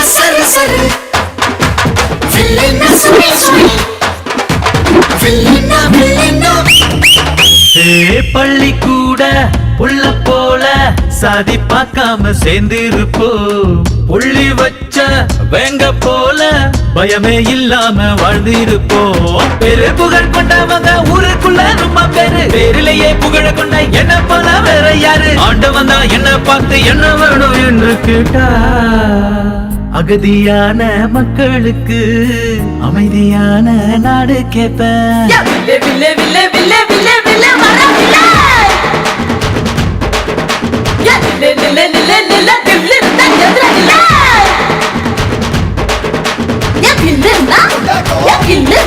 சரு சரு வில்லினா சுமி சுமி வில்லினா வில்லினா பள்ளி கூட புள்ள போல சாதி பார்க்காம சேர்ந்திருப்போ புள்ளி வச்ச வேங்க போல பயமே இல்லாம வாழ்ந்திருப்போம் பெரு புகழ் கொண்டவங்க ஊருக்குள்ள நம்ம பேரிலேயே புகழ கொண்ட என்ன போல வேற யாரு ஆண்டவன் தான் என்ன பார்த்து என்ன வேணும் என்று கேட்டா அகதியான மக்களுக்கு அமைதியான நாடு கேட்பேன் Villain,